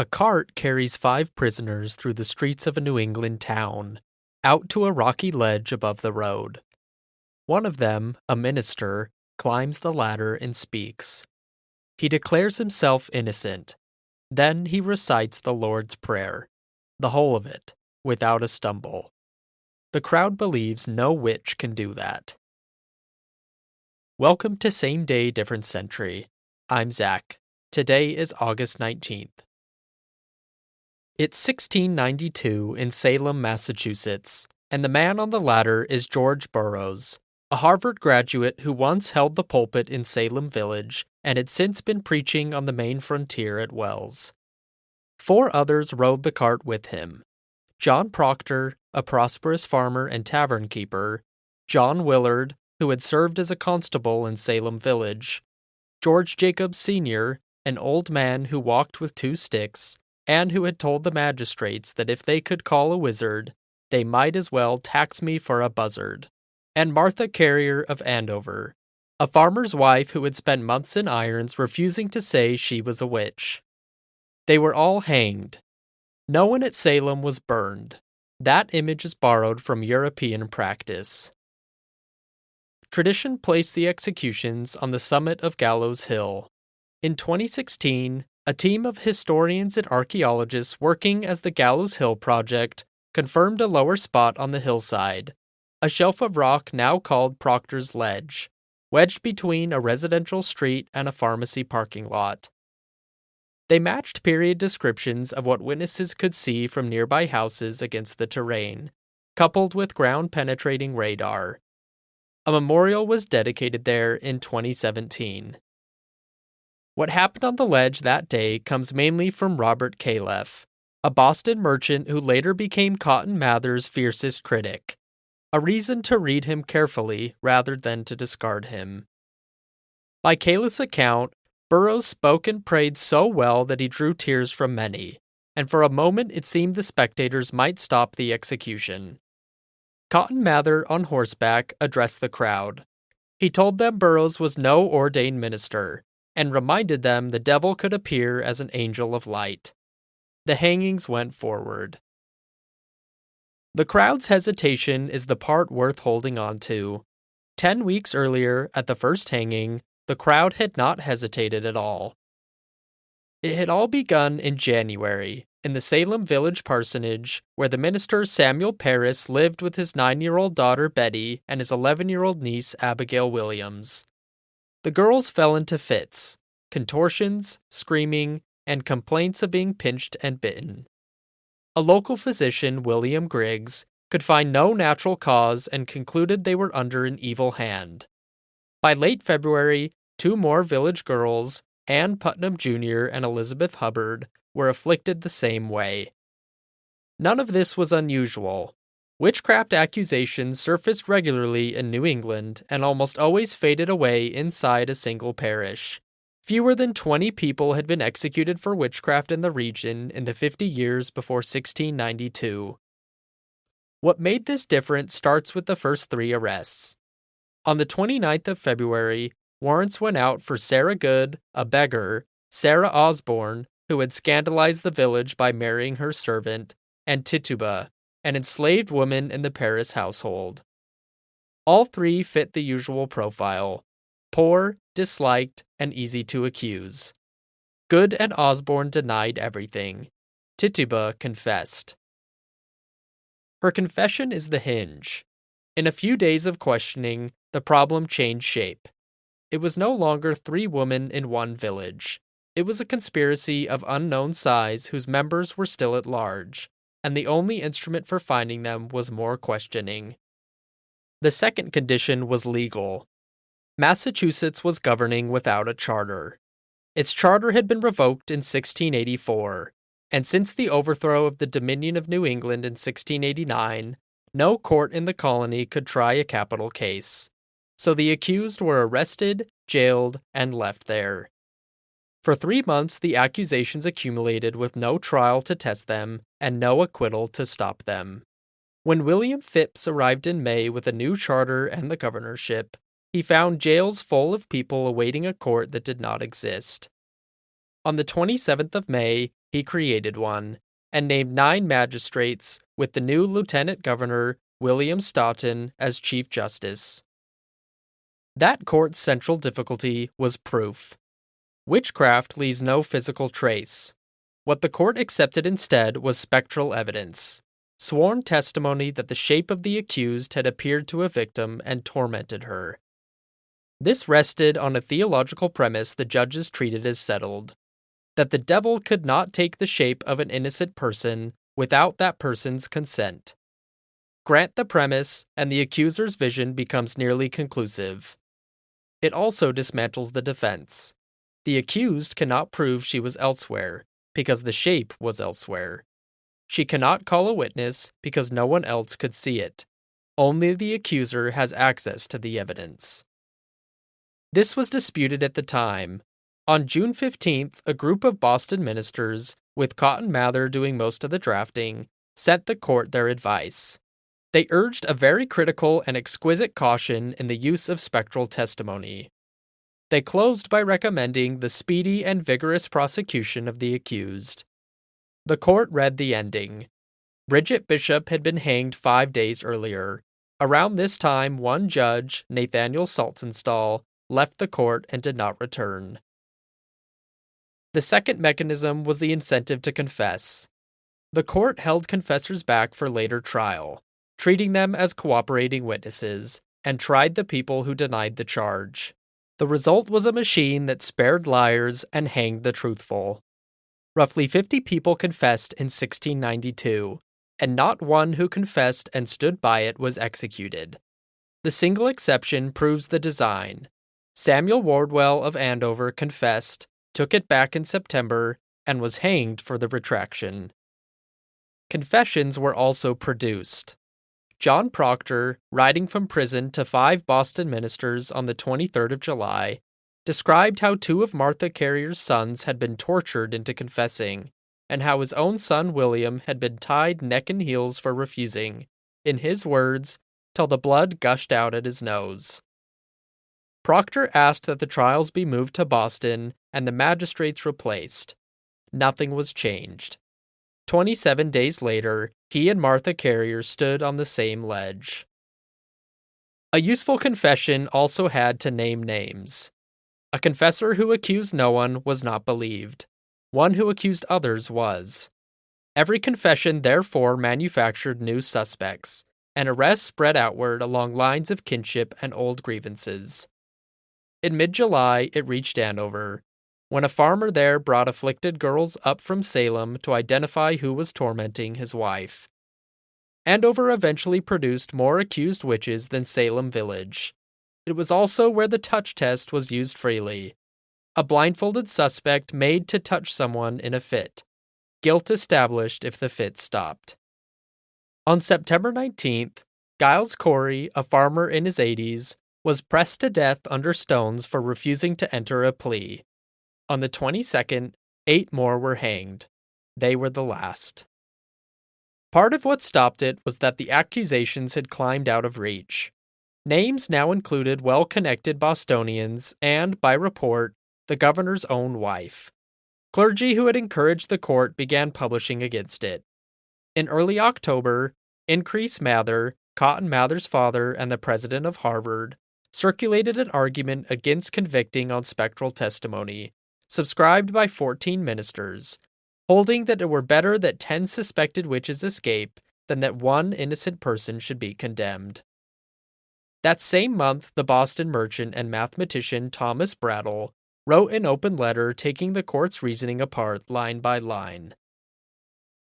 cart carries 5 prisoners through the streets of a New England town, out to a rocky ledge above the road. One of them, a minister, climbs the ladder and speaks. He declares himself innocent. Then he recites the Lord's Prayer, the whole of it, without a stumble. The crowd believes no witch can do that. Welcome to Same Day, Different Century. I'm Zach. Today is August 19th. It's 1692 in Salem, Massachusetts, and the man on the ladder is George Burroughs, a Harvard graduate who once held the pulpit in Salem Village and had since been preaching on the Maine frontier at Wells. 4 others rode the cart with him: John Proctor, a prosperous farmer and tavern keeper; John Willard, who had served as a constable in Salem Village; George Jacobs Sr., an old man who walked with 2 sticks, and who had told the magistrates that if they could call a wizard, they might as well tax me for a buzzard; and Martha Carrier of Andover, a farmer's wife who had spent months in irons refusing to say she was a witch. They were all hanged. No one at Salem was burned. That image is borrowed from European practice. Tradition placed the executions on the summit of Gallows Hill. In 2016, a team of historians and archaeologists working as the Gallows Hill Project confirmed a lower spot on the hillside, a shelf of rock now called Proctor's Ledge, wedged between a residential street and a pharmacy parking lot. They matched period descriptions of what witnesses could see from nearby houses against the terrain, coupled with ground-penetrating radar. A memorial was dedicated there in 2017. What happened on the ledge that day comes mainly from Robert Califf, a Boston merchant who later became Cotton Mather's fiercest critic, a reason to read him carefully rather than to discard him. By Califf's account, Burroughs spoke and prayed so well that he drew tears from many, and for a moment it seemed the spectators might stop the execution. Cotton Mather, on horseback, addressed the crowd. He told them Burroughs was no ordained minister, and reminded them the devil could appear as an angel of light. The hangings went forward. The crowd's hesitation is the part worth holding on to. 10 weeks earlier, at the first hanging, the crowd had not hesitated at all. It had all begun in January, in the Salem Village parsonage, where the minister Samuel Parris lived with his 9-year-old daughter Betty and his 11-year-old niece Abigail Williams. The girls fell into fits, contortions, screaming, and complaints of being pinched and bitten. A local physician, William Griggs, could find no natural cause and concluded they were under an evil hand. By late February, 2 more village girls, Ann Putnam Jr. and Elizabeth Hubbard, were afflicted the same way. None of this was unusual. Witchcraft accusations surfaced regularly in New England and almost always faded away inside a single parish. Fewer than 20 people had been executed for witchcraft in the region in the 50 years before 1692. What made this different starts with the first 3 arrests. On the 29th of February, warrants went out for Sarah Good, a beggar, Sarah Osborne, who had scandalized the village by marrying her servant, and Tituba, an enslaved woman in the Parris household. All 3 fit the usual profile: poor, disliked, and easy to accuse. Good and Osborne denied everything. Tituba confessed. Her confession is the hinge. In a few days of questioning, the problem changed shape. It was no longer 3 women in one village. It was a conspiracy of unknown size whose members were still at large, and the only instrument for finding them was more questioning. The second condition was legal. Massachusetts was governing without a charter. Its charter had been revoked in 1684, and since the overthrow of the Dominion of New England in 1689, no court in the colony could try a capital case. So the accused were arrested, jailed, and left there. For 3 months, the accusations accumulated with no trial to test them and no acquittal to stop them. When William Phipps arrived in May with a new charter and the governorship, he found jails full of people awaiting a court that did not exist. On the 27th of May, he created one, and named 9 magistrates, with the new Lieutenant Governor, William Stoughton, as Chief Justice. That court's central difficulty was proof. Witchcraft leaves no physical trace. What the court accepted instead was spectral evidence, sworn testimony that the shape of the accused had appeared to a victim and tormented her. This rested on a theological premise the judges treated as settled, that the devil could not take the shape of an innocent person without that person's consent. Grant the premise, and the accuser's vision becomes nearly conclusive. It also dismantles the defense. The accused cannot prove she was elsewhere, because the shape was elsewhere. She cannot call a witness because no one else could see it. Only the accuser has access to the evidence. This was disputed at the time. On June 15th, a group of Boston ministers, with Cotton Mather doing most of the drafting, sent the court their advice. They urged a very critical and exquisite caution in the use of spectral testimony. They closed by recommending the speedy and vigorous prosecution of the accused. The court read the ending. Bridget Bishop had been hanged 5 days earlier. Around this time, one judge, Nathaniel Saltonstall, left the court and did not return. The second mechanism was the incentive to confess. The court held confessors back for later trial, treating them as cooperating witnesses, and tried the people who denied the charge. The result was a machine that spared liars and hanged the truthful. Roughly 50 people confessed in 1692, and not one who confessed and stood by it was executed. The single exception proves the design. Samuel Wardwell of Andover confessed, took it back in September, and was hanged for the retraction. Confessions were also produced. John Proctor, writing from prison to 5 Boston ministers on the 23rd of July, described how 2 of Martha Carrier's sons had been tortured into confessing, and how his own son William had been tied neck and heels for refusing, in his words, till the blood gushed out at his nose. Proctor asked that the trials be moved to Boston and the magistrates replaced. Nothing was changed. 27 days later, he and Martha Carrier stood on the same ledge. A useful confession also had to name names. A confessor who accused no one was not believed. One who accused others was. Every confession therefore manufactured new suspects, and arrests spread outward along lines of kinship and old grievances. In mid-July, it reached Andover, when a farmer there brought afflicted girls up from Salem to identify who was tormenting his wife. Andover eventually produced more accused witches than Salem village. It was also where the touch test was used freely. A blindfolded suspect made to touch someone in a fit. Guilt established if the fit stopped. On September 19th, Giles Corey, a farmer in his 80s, was pressed to death under stones for refusing to enter a plea. On the 22nd, 8 more were hanged. They were the last. Part of what stopped it was that the accusations had climbed out of reach. Names now included well-connected Bostonians and, by report, the governor's own wife. Clergy who had encouraged the court began publishing against it. In early October, Increase Mather, Cotton Mather's father and the president of Harvard, circulated an argument against convicting on spectral testimony, subscribed by 14 ministers, holding that it were better that 10 suspected witches escape than that one innocent person should be condemned. That same month, the Boston merchant and mathematician Thomas Brattle wrote an open letter taking the court's reasoning apart line by line.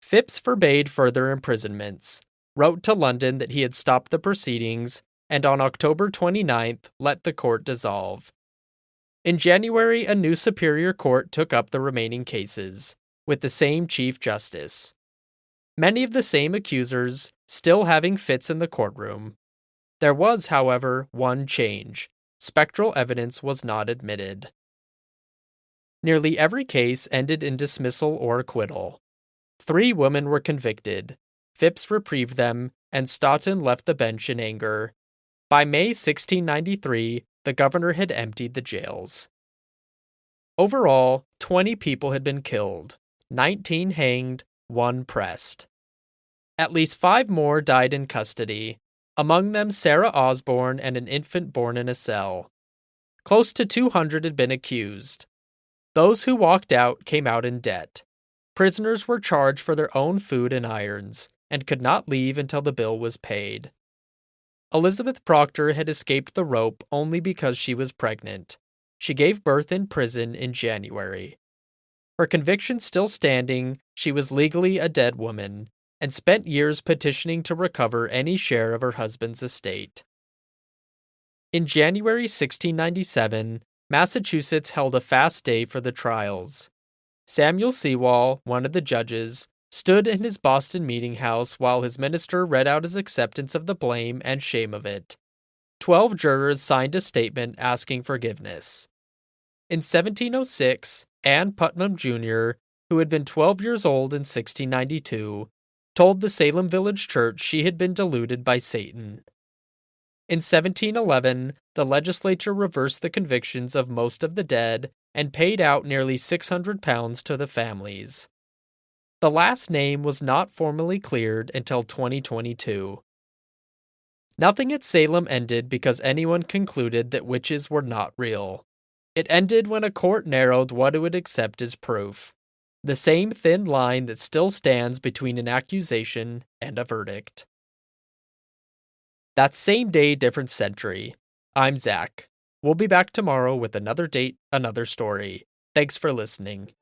Phipps forbade further imprisonments, wrote to London that he had stopped the proceedings, and on October 29th let the court dissolve. In January, a new superior court took up the remaining cases, with the same Chief Justice. Many of the same accusers, still having fits in the courtroom. There was, however, one change. Spectral evidence was not admitted. Nearly every case ended in dismissal or acquittal. 3 women were convicted. Phipps reprieved them, and Stoughton left the bench in anger. By May 1693, the governor had emptied the jails. Overall, 20 people had been killed. 19 hanged, 1 pressed. At least 5 more died in custody, among them Sarah Osborne and an infant born in a cell. Close to 200 had been accused. Those who walked out came out in debt. Prisoners were charged for their own food and irons, and could not leave until the bill was paid. Elizabeth Proctor had escaped the rope only because she was pregnant. She gave birth in prison in January. Her conviction still standing, she was legally a dead woman, and spent years petitioning to recover any share of her husband's estate. In January 1697, Massachusetts held a fast day for the trials. Samuel Sewall, one of the judges, stood in his Boston meeting house while his minister read out his acceptance of the blame and shame of it. 12 jurors signed a statement asking forgiveness. In 1706, Ann Putnam Jr., who had been 12 years old in 1692, told the Salem village church she had been deluded by Satan. In 1711, the legislature reversed the convictions of most of the dead and paid out nearly £600 to the families. The last name was not formally cleared until 2022. Nothing at Salem ended because anyone concluded that witches were not real. It ended when a court narrowed what it would accept as proof, the same thin line that still stands between an accusation and a verdict. That same day, different century. I'm Zach. We'll be back tomorrow with another date, another story. Thanks for listening.